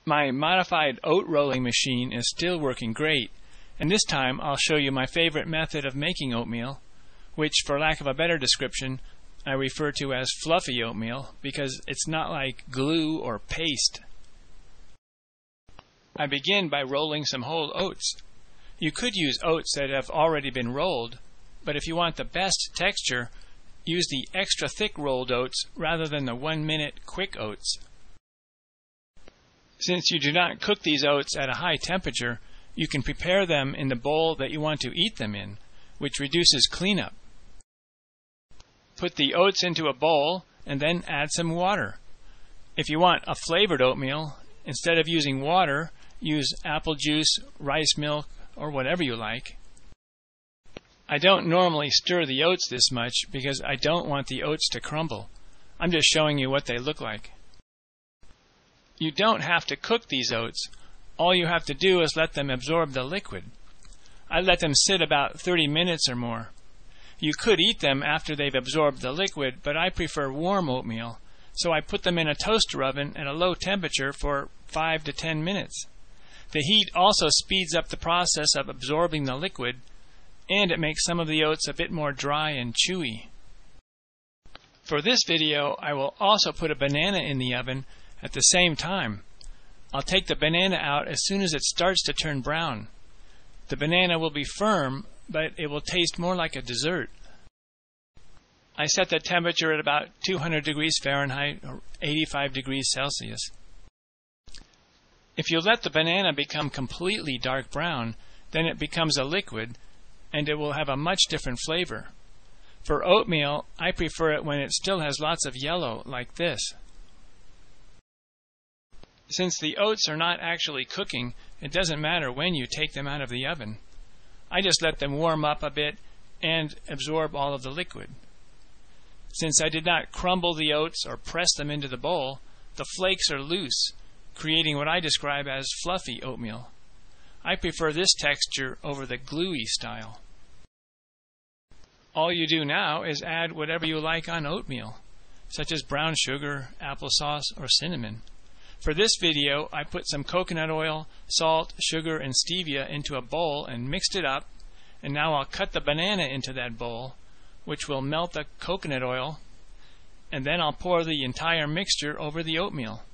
My modified oat rolling machine is still working great, and this time I'll show you my favorite method of making oatmeal, which, for lack of a better description, I refer to as fluffy oatmeal because it's not like glue or paste. I begin by rolling some whole oats. You could use oats that have already been rolled, but if you want the best texture, use the extra thick rolled oats rather than the 1-minute quick oats. Since you do not cook these oats at a high temperature, you can prepare them in the bowl that you want to eat them in, which reduces cleanup. Put the oats into a bowl and then add some water. If you want a flavored oatmeal, instead of using water, use apple juice, rice milk, or whatever you like. I don't normally stir the oats this much because I don't want the oats to crumble. I'm just showing you what they look like. You don't have to cook these oats. All you have to do is let them absorb the liquid. I let them sit about 30 minutes or more. You could eat them after they've absorbed the liquid, but I prefer warm oatmeal, so I put them in a toaster oven at a low temperature for 5 to 10 minutes. The heat also speeds up the process of absorbing the liquid, and it makes some of the oats a bit more dry and chewy. For this video, I will also put a banana in the oven at the same time. I'll take the banana out as soon as it starts to turn brown. The banana will be firm, but it will taste more like a dessert. I set the temperature at about 200 degrees Fahrenheit or 85 degrees Celsius. If you let the banana become completely dark brown, then it becomes a liquid, and it will have a much different flavor. For oatmeal, I prefer it when it still has lots of yellow, like this. Since the oats are not actually cooking, it doesn't matter when you take them out of the oven. I just let them warm up a bit and absorb all of the liquid. Since I did not crumble the oats or press them into the bowl, the flakes are loose, creating what I describe as fluffy oatmeal. I prefer this texture over the gluey style. All you do now is add whatever you like on oatmeal, such as brown sugar, applesauce, or cinnamon. For this video, I put some coconut oil, salt, sugar, and stevia into a bowl and mixed it up, and now I'll cut the banana into that bowl, which will melt the coconut oil, and then I'll pour the entire mixture over the oatmeal.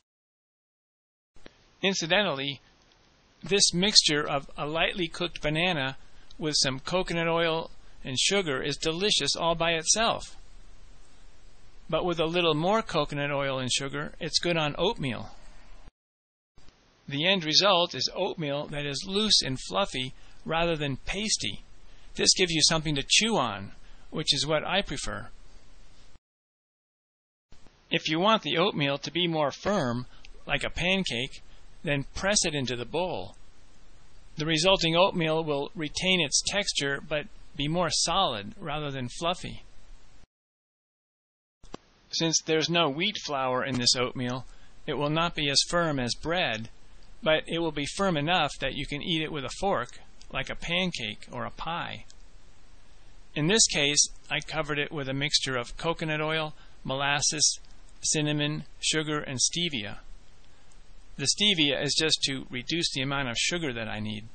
Incidentally, this mixture of a lightly cooked banana with some coconut oil and sugar is delicious all by itself. But with a little more coconut oil and sugar, it's good on oatmeal. The end result is oatmeal that is loose and fluffy rather than pasty. This gives you something to chew on, which is what I prefer. If you want the oatmeal to be more firm, like a pancake, then press it into the bowl. The resulting oatmeal will retain its texture but be more solid rather than fluffy. Since there's no wheat flour in this oatmeal, it will not be as firm as bread, but it will be firm enough that you can eat it with a fork, like a pancake or a pie. In this case, I covered it with a mixture of coconut oil, molasses, cinnamon, sugar, and stevia. The stevia is just to reduce the amount of sugar that I need.